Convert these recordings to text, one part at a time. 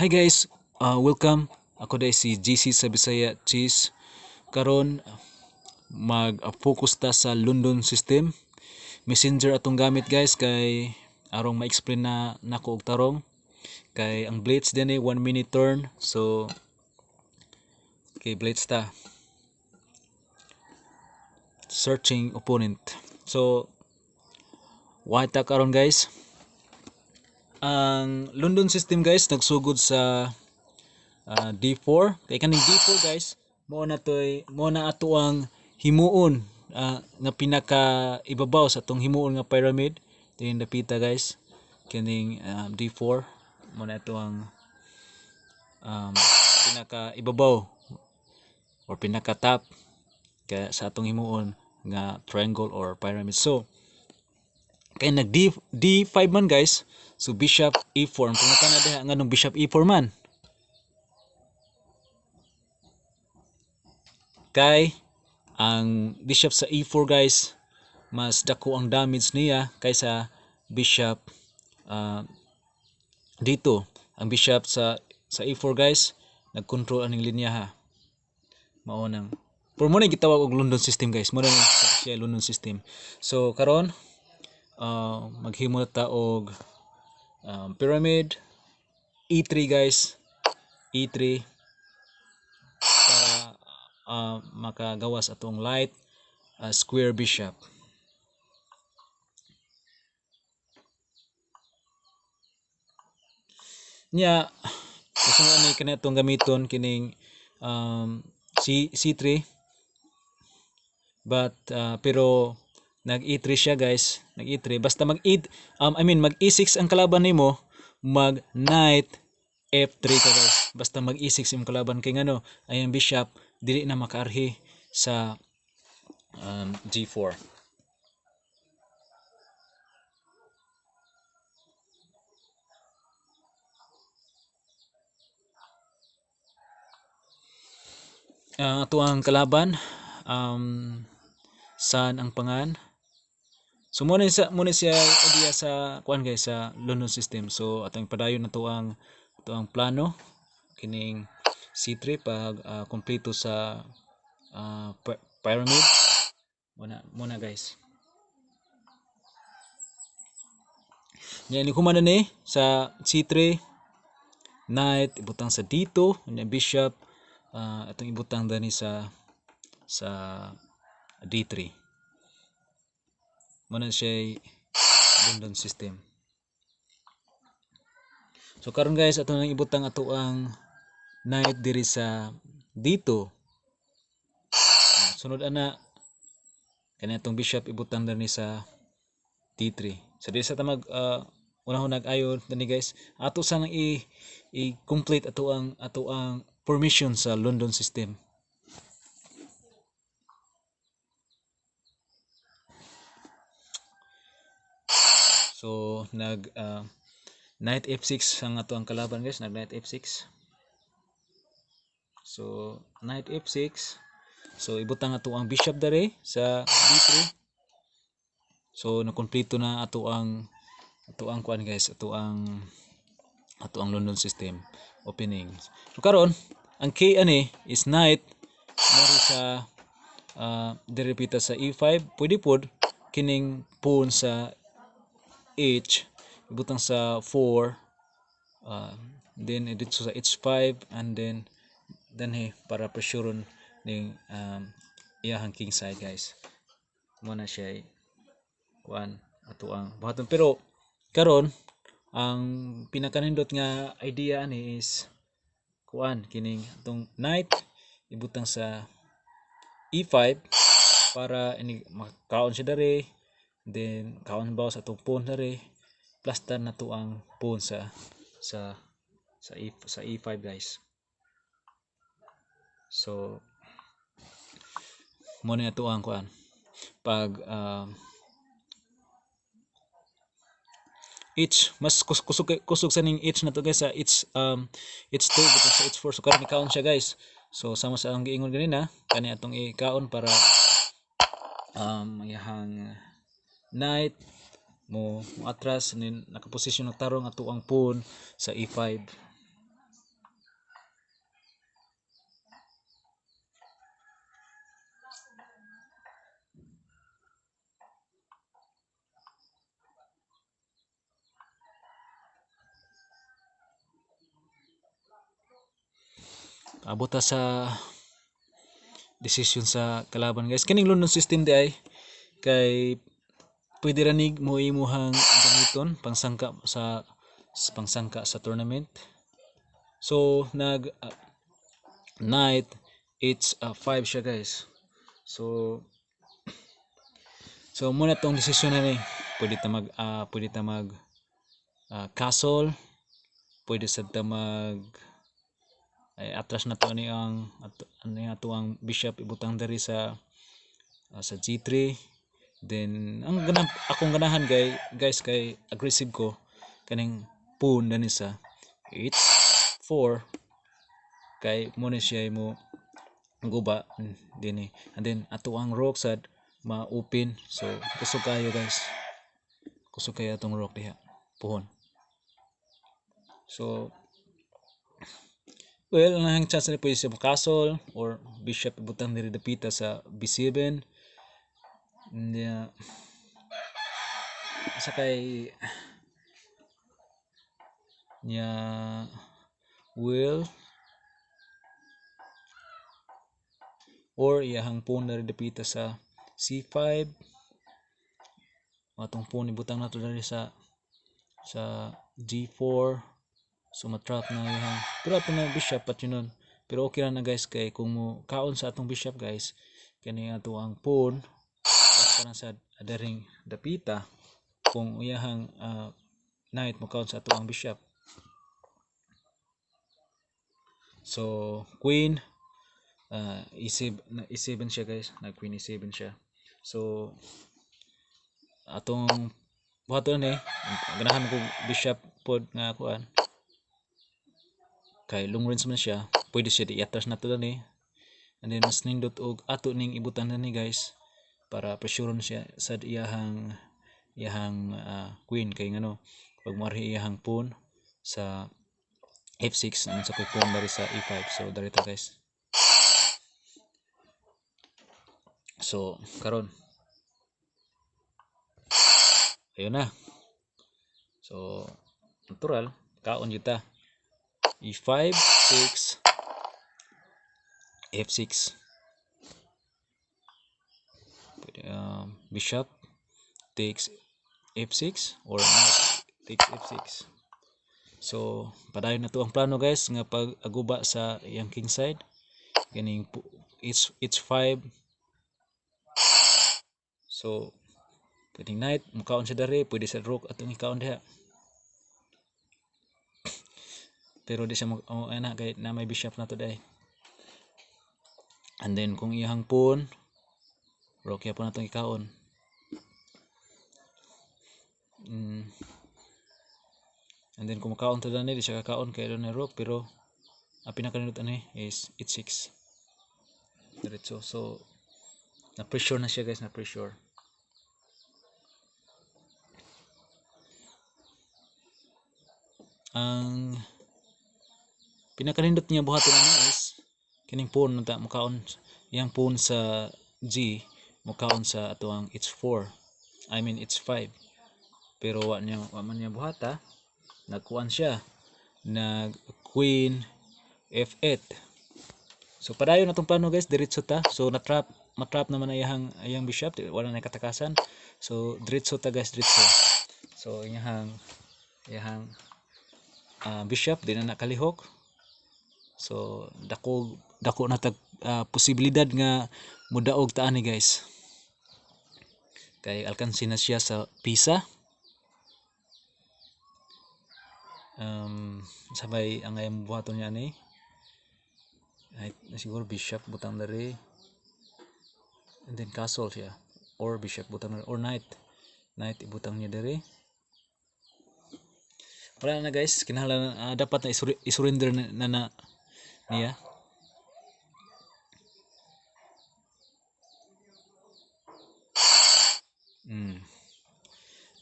Hi guys, welcome. Ako day si GC sa Bisaya Cheese. Karon mag-focus ta sa London system. Messenger atong gamit guys kay arong ma-explain na nako og tarong kay ang blitz din 1 minute turn. So okay, blitz ta. Searching opponent. So why ta karon guys? Ang London system guys nagsugod sa D4 kay kaning D4 guys mo na ato ang himuon nga pinaka ibabaw sa atong himuon nga pyramid din dapita guys kining D4 mo na ato ang pinaka ibabaw or pinaka top kaya sa atong himuon nga triangle or pyramid. So kay nag D5 man guys, so bishop E4 ang pangutana diha nganong bishop E4 man kay ang bishop sa E4 guys mas dako ang damage niya kaysa bishop dito. Ang bishop sa E4 guys nagkontrol aning linya ha. Mao nang pero mo na gitawag og London system guys. Mo na siya London system. So karon maghimo ta og pyramid E3 guys. E3 para makagawas atong light square bishop. Nya gusto nga ni kanatong gamiton kining C3 but pero nag E3 siya guys, nag E3 basta mag mag E6 ang kalaban nimo, mag knight F3 ka guys. Basta mag E6 yung kalaban kay ngano ay ang bishop dili na makaarhi sa G4. Ato ang kalaban saan ang pangan. So muna siya idea sa kuan guys sa London system. So atong padayon na to ang plano kining C3 pag kompleto sa pyramid muna guys. Nya ni kumana ni sa C3 knight ibutang sa dito, nya bishop atong ibutang dani sa D3. Muna siya London system. So karon guys ato nang ibutang ato ang knight diri sa dito. Sunod ana kani atong bishop ibutang dani sa D3. So diri sa tamag unahon nag-ayo dani guys. Ato sa nang i-complete ato ang formation sa London system. So nag knight F6 ang ato ang kalaban guys, nag knight F6. So knight F6. So ibutang ato ang bishop dere sa D3. So nakompleto na ato ang kuan guys, ato ang London system opening. So karon ang key ani is knight mari sa derepita sa E5. Pwede pod kining pawn sa H ibutang sa 4 then dito sa H5 and then para pressureon ning iyahang king side guys. Muna siya kuan ato ang buhaton pero karon ang pinakanindot nga idea ni is kuan kining atong knight ibutang sa E5 para ini makaon siya dere, then kaon baw sa atong pawn dere, plaster na to ang pawn sa E5 guys. So mo na to ang kuan pag H mas kusog sa ning H na to guys sa H2 butang sa H4. So karon ikaon siya guys. So sama sa ang giingon ganina kani atong ikaon para mayahang knight mo atras nin nakaposisyon ng tarong ato ang pawn sa E5. Abot ta sa desisyon sa kalaban guys. Kining London system di ay kay pwede ranig mo imuhang gamiton pangsangka sa tournament. So knight it's 5 siya guys. So muna tong desisyon na ni. Pwede ta mag castle, pwede sad ta mag ay atras na to ani ang bishop ibutang dari sa G3. Then akong ganahan guys kay aggressive ko kaning pawn dani sa H4 kay mo na siya mo guba dinhi. And then ato ang rook sad ma-open. So kusog kayo guys. Kusog kayo atong rook diha. Puhon. So well, ang chance na pwede siya castle or bishop ibutang diri dapita sa B7. Yeah. Sa kay niya will or iyahang pawn na dapita sa C5. Atong pawn ibutang nato diri sa G4. So matrap na iyahang pero ato na bishop at yun. Pero okay lang na guys kay kung mo kaon sa atong bishop guys kani ato ang pawn para sa daring dapita kung iyahang knight mo kaon sa ato ang bishop. So queen E7 siya guys, nag queen E7 siya. So atong buhaton ni ganahan ko bishop pod nga kuan kay long range man siya, pwede siya i-atras na to ni. And then mas nindot og ato ning ibutan na ni guys para presureon siya sa iyahang queen kay ngano pag marhi iyahang pawn sa F6 naman sa pawn dari sa E5. So dari ta guys. So karon ayun na. So natural kaon kita E5 6 F6 bishop takes F6 or knight takes F6. So padayon na to ang plano guys nga pag aguba sa iyang king side ganing H5. So pwedeng knight mukaon siya dari, pwede sa rook atong ikaon diha. Pero di siya ana kay na may bishop na to dai. And then kung iyang pawn rook ya po natong ikaon. And then kung makaon to dani di siya kakaon kay na rook pero ang pinakalinut ani is H6 diretso. So na pressure na siya guys, na pressure. Ang pinakalindot niya buhaton ani is kining pawn nata mukaon iyang pawn sa G mukaon sa atuang H4. I mean H5. Pero wa man niya buhata, nagkuan siya nag queen F8. So padayon natong plano guys, diretso ta. So matrap naman iyang bishop, wala na katakasan. So diretso ta guys, diretso. So iyang bishop di na nakalihok. So dako na tag posibilidad nga mudaog ta ani guys. Kay alkansi na siya sa pisa. Sabay ang ayang buhaton niya ni siguro bishop butang dari and then castle siya or bishop butang dari or knight ibutang niya dari. Wala na guys, kinahanglan dapat na isurrender na niya.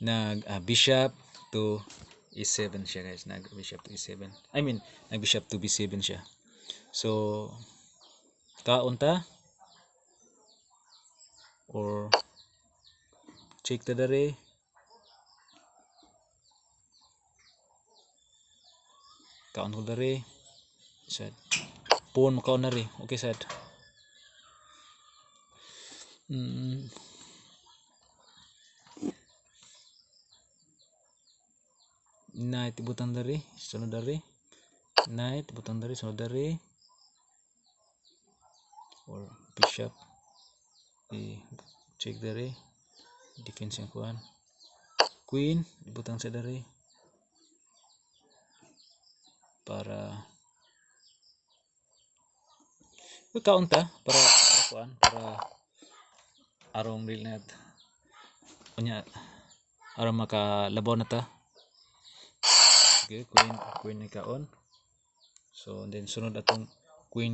Nag bishop to E7 siya guys, nag bishop to E7. I mean, nag bishop to B7 siya. So kaon ta or check ta dari. Kaon ko dari. Sad. pawn makaon na rin. Okay sad. Knight ibutang dari, sunod dari. Knight ibutang dari, sunod dari. Or bishop. Check dari. Defense yang kuan. Queen ibutang sa dari. Para kaunta para kuan, para arong real net. Kunya aron makalabaw na ta. Okay, queen ni kaon. So then sunod atong queen